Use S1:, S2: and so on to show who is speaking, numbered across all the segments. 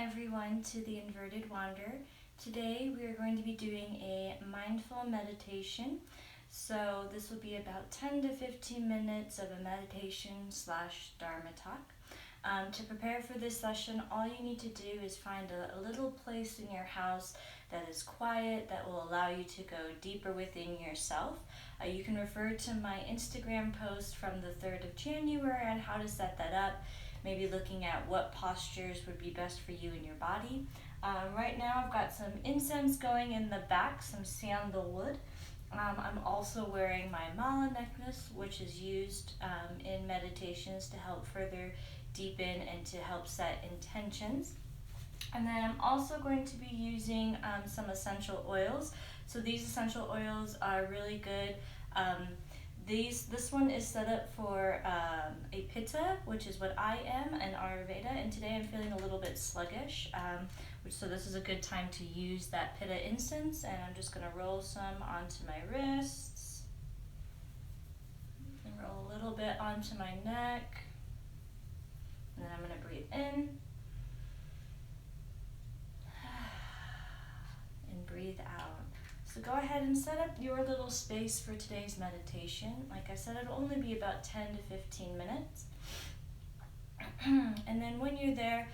S1: everyone to the Inverted Wander. Today we are going to be doing a mindful meditation. So this will be about 10 to 15 minutes of a meditation slash Dharma talk. To prepare for this session, all you need to do is find a little place in your house that is quiet, that will allow you to go deeper within yourself. You can refer to my Instagram post from the 3rd of January on how to set that up, maybe looking at what postures would be best for you and your body. Right now I've got some incense going in the back, some sandalwood. I'm also wearing my mala necklace, which is used in meditations to help further deepen and to help set intentions. And then I'm also going to be using some essential oils. So these essential oils are really good. This one is set up for a pitta, which is what I am, and Ayurveda, and today I'm feeling a little bit sluggish, so this is a good time to use that pitta incense, and I'm just going to roll some onto my wrists, and roll a little bit onto my neck, and then I'm going to breathe in, and breathe out. So go ahead and set up your little space for today's meditation. Like I said, it'll only be about 10 to 15 minutes. And then when you're there,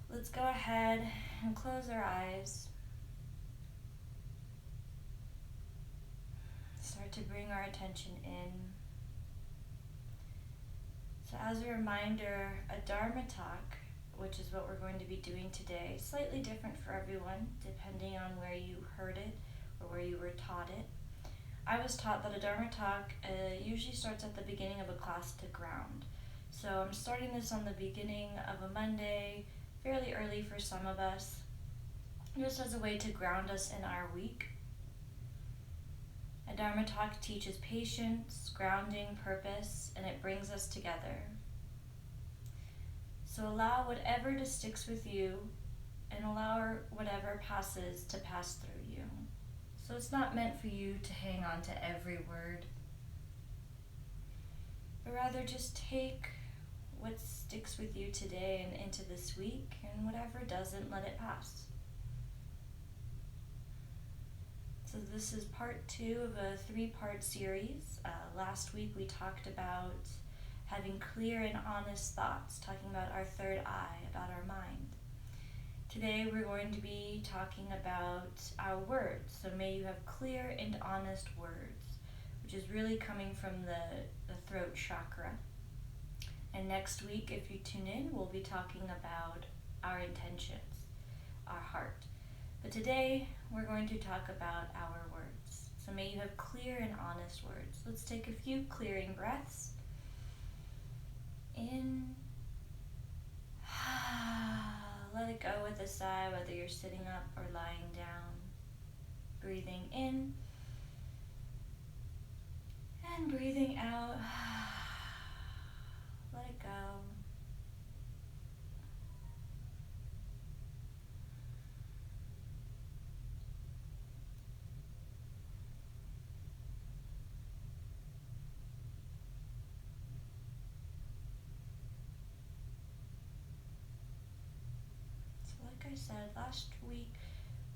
S1: let's go ahead and close our eyes. Start to bring our attention in. So as a reminder, a Dharma talk, which is what we're going to be doing today, slightly different for everyone, depending on where you heard it or where you were taught it. I was taught that a Dharma talk usually starts at the beginning of a class to ground. So I'm starting this on the beginning of a Monday, fairly early for some of us, just as a way to ground us in our week. A Dharma talk teaches patience, grounding, purpose, and it brings us together. So allow whatever just sticks with you and allow whatever passes to pass through you. So it's not meant for you to hang on to every word, but rather just take what sticks with you today and into this week, and whatever doesn't, let it pass. So this is part 2 of a 3-part series. Last week we talked about having clear and honest thoughts, talking about our third eye, about our mind. Today we're going to be talking about our words. So may you have clear and honest words, which is really coming from the throat chakra. And next week, if you tune in, we'll be talking about our intentions, our heart. But today we're going to talk about our words. So may you have clear and honest words. Let's take a few clearing breaths. In. Let it go with a sigh, whether you're sitting up or lying down. Breathing in and breathing out. Let it go. Like I said, last week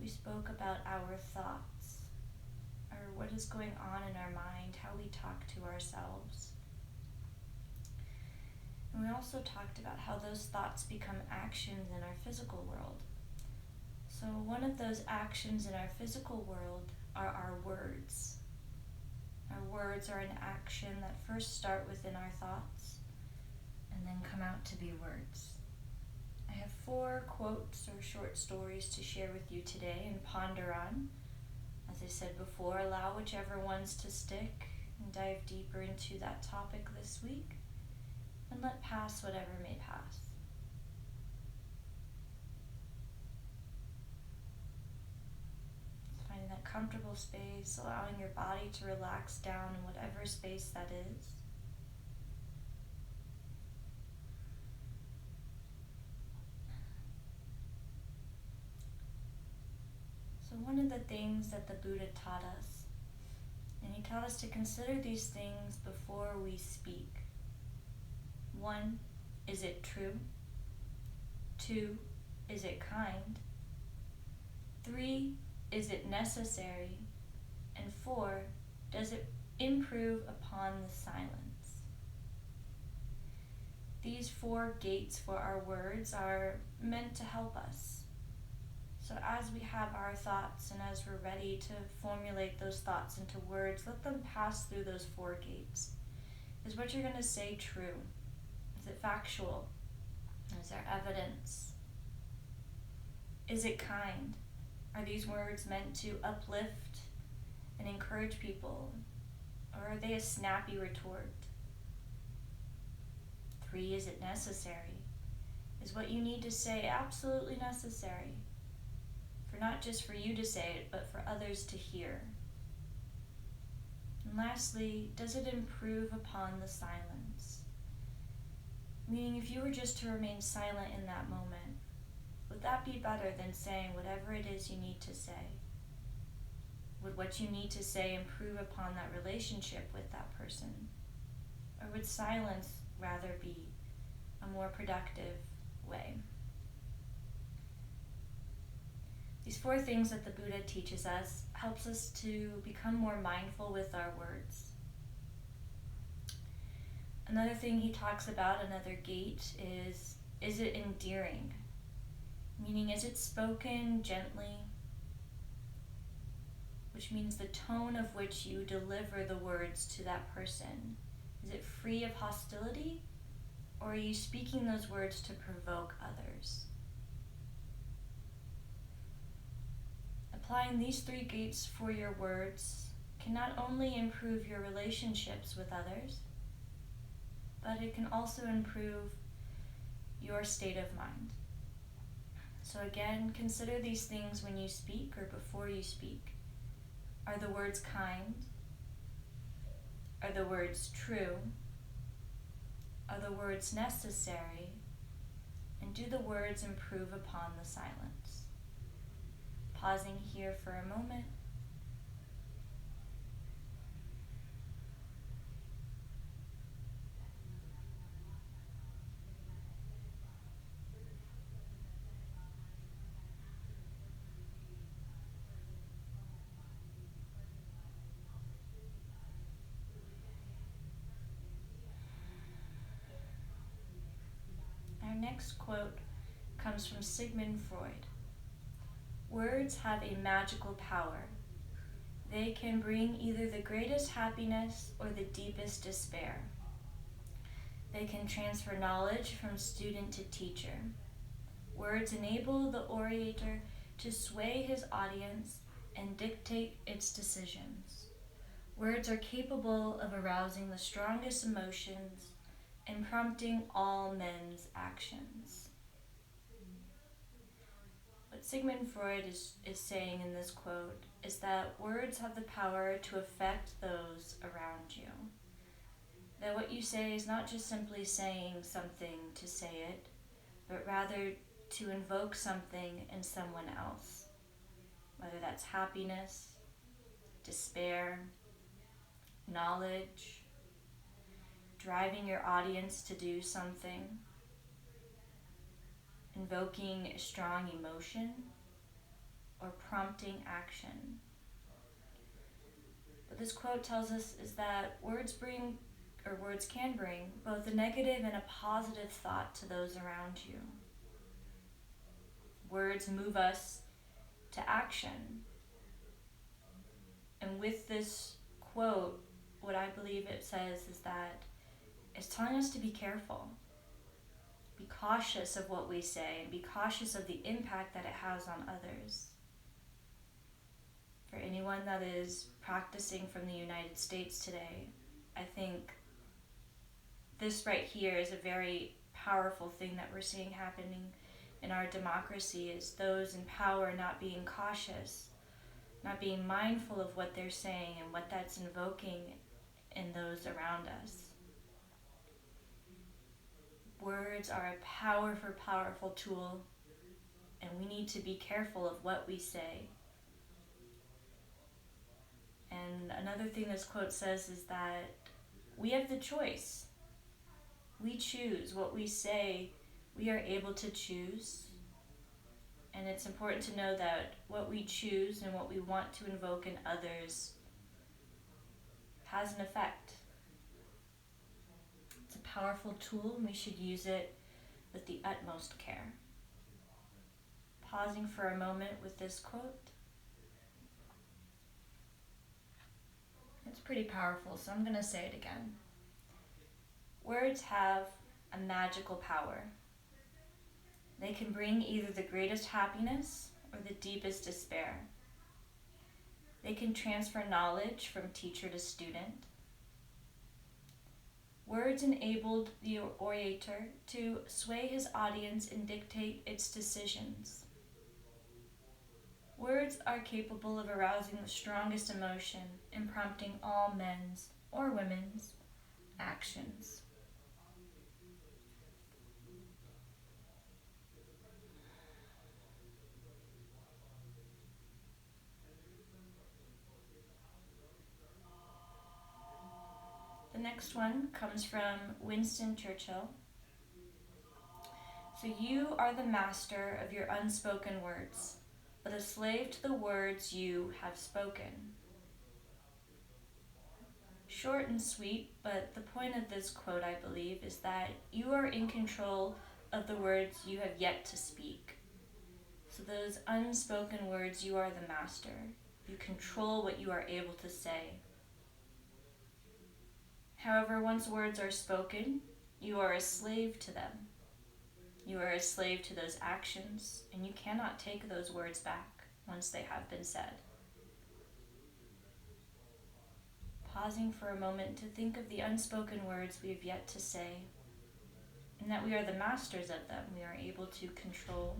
S1: we spoke about our thoughts, or what is going on in our mind, how we talk to ourselves. And we also talked about how those thoughts become actions in our physical world. So one of those actions in our physical world are our words. Our words are an action that first start within our thoughts and then come out to be words. I have 4 quotes or short stories to share with you today and ponder on. As I said before, allow whichever ones to stick and dive deeper into that topic this week, and let pass whatever may pass. Finding that comfortable space, allowing your body to relax down in whatever space that is. So one of the things that the Buddha taught us, and he taught us to consider these things before we speak. 1, is it true? 2, is it kind? 3, is it necessary? And 4, does it improve upon the silence? These 4 gates for our words are meant to help us. So as we have our thoughts and as we're ready to formulate those thoughts into words, let them pass through those 4 gates. Is what you're going to say true? Is it factual? Is there evidence? Is it kind? Are these words meant to uplift and encourage people? Or are they a snappy retort? 3, is it necessary? Is what you need to say absolutely necessary? For not just for you to say it, but for others to hear. And lastly, does it improve upon the silence? Meaning, if you were just to remain silent in that moment, would that be better than saying whatever it is you need to say? Would what you need to say improve upon that relationship with that person? Or would silence rather be a more productive way? These 4 things that the Buddha teaches us helps us to become more mindful with our words. Another thing he talks about, another gate, is it endearing? Meaning, is it spoken gently? Which means the tone of which you deliver the words to that person. Is it free of hostility? Or are you speaking those words to provoke others? Applying these 3 gates for your words can not only improve your relationships with others, but it can also improve your state of mind. So again, consider these things when you speak or before you speak. Are the words kind? Are the words true? Are the words necessary? And do the words improve upon the silence? Pausing here for a moment. Our next quote comes from Sigmund Freud. Words have a magical power. They can bring either the greatest happiness or the deepest despair. They can transfer knowledge from student to teacher. Words enable the orator to sway his audience and dictate its decisions. Words are capable of arousing the strongest emotions and prompting all men's actions. What Sigmund Freud is saying in this quote is that words have the power to affect those around you. That what you say is not just simply saying something to say it, but rather to invoke something in someone else. Whether that's happiness, despair, knowledge, driving your audience to do something, invoking a strong emotion, or prompting action. What this quote tells us is that words can bring both a negative and a positive thought to those around you. Words move us to action. And with this quote, what I believe it says is that it's telling us to be careful. Be cautious of what we say and be cautious of the impact that it has on others. For anyone that is practicing from the United States today, I think this right here is a very powerful thing that we're seeing happening in our democracy, is those in power not being cautious, not being mindful of what they're saying and what that's invoking in those around us. Words are a powerful, powerful tool, and we need to be careful of what we say. And another thing this quote says is that we have the choice. We choose what we say. We are able to choose And it's important to know that what we choose and what we want to invoke in others has an effect. It's a powerful tool and we should use it with the utmost care. Pausing for a moment with this quote. It's pretty powerful, so I'm going to say it again. Words have a magical power. They can bring either the greatest happiness or the deepest despair. They can transfer knowledge from teacher to student. Words enabled the orator to sway his audience and dictate its decisions. Words are capable of arousing the strongest emotion and prompting all men's or women's actions. The next one comes from Winston Churchill. So you are the master of your unspoken words, but a slave to the words you have spoken. Short and sweet, but the point of this quote, I believe, is that you are in control of the words you have yet to speak. So those unspoken words, you are the master. You control what you are able to say. However, once words are spoken, you are a slave to them. You are a slave to those actions, and you cannot take those words back once they have been said. Pausing for a moment to think of the unspoken words we have yet to say, and that we are the masters of them. We are able to control,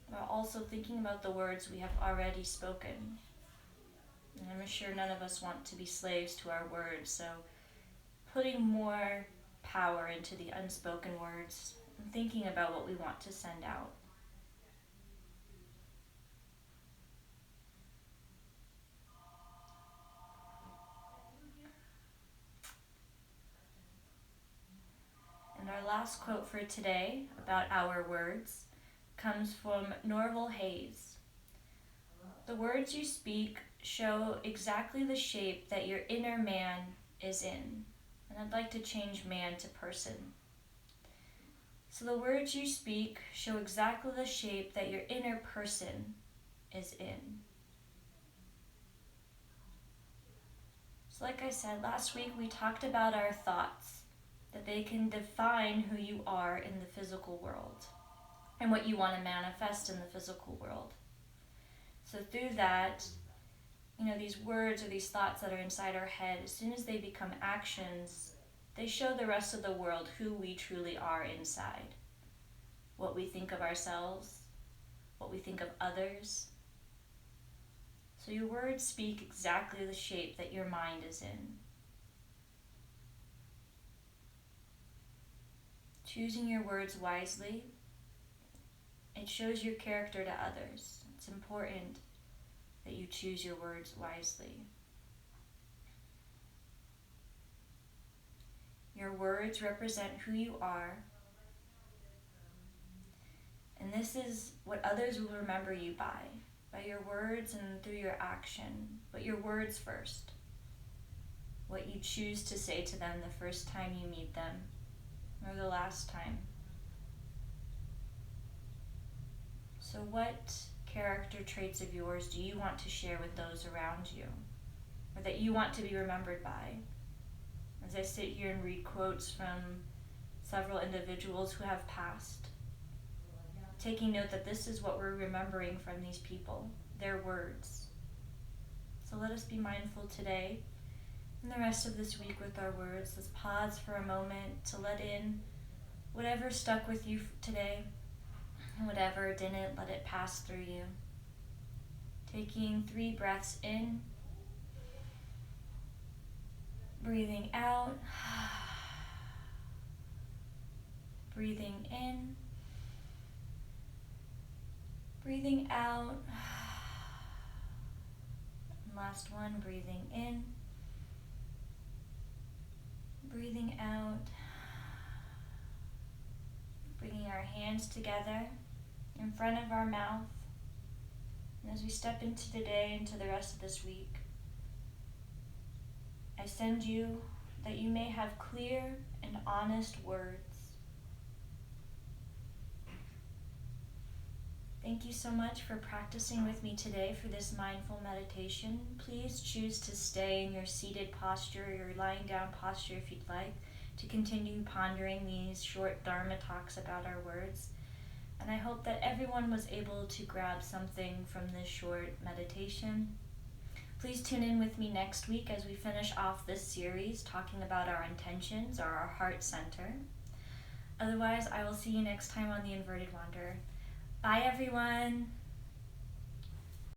S1: while also thinking about the words we have already spoken. And I'm sure none of us want to be slaves to our words, so putting more power into the unspoken words and thinking about what we want to send out. And our last quote for today about our words comes from Norval Hayes. The words you speak show exactly the shape that your inner man is in. And I'd like to change man to person. So the words you speak show exactly the shape that your inner person is in. So like I said, last week we talked about our thoughts, that they can define who you are in the physical world and what you want to manifest in the physical world. So through that, these words or these thoughts that are inside our head, as soon as they become actions, they show the rest of the world who we truly are inside. What we think of ourselves, what we think of others. So your words speak exactly the shape that your mind is in. Choosing your words wisely, it shows your character to others. It's important that you choose your words wisely. Your words represent who you are, and this is what others will remember you by your words and through your action, but your words first. What you choose to say to them the first time you meet them, or the last time. So what character traits of yours do you want to share with those around you, or that you want to be remembered by? As I sit here and read quotes from several individuals who have passed, taking note that this is what we're remembering from these people, their words. So let us be mindful today and the rest of this week with our words. Let's pause for a moment to let in whatever stuck with you today, and whatever didn't, let it pass through you. Taking 3 breaths in, breathing out, breathing in, breathing out. And last one, breathing in, breathing out. Bringing our hands together in front of our mouth. And as we step into today, into the rest of this week, I send you that you may have clear and honest words. Thank you so much for practicing with me today for this mindful meditation. Please choose to stay in your seated posture, your lying down posture if you'd like, to continue pondering these short Dharma talks about our words. And I hope that everyone was able to grab something from this short meditation. Please tune in with me next week as we finish off this series talking about our intentions or our heart center. Otherwise, I will see you next time on The Inverted Wanderer. Bye, everyone.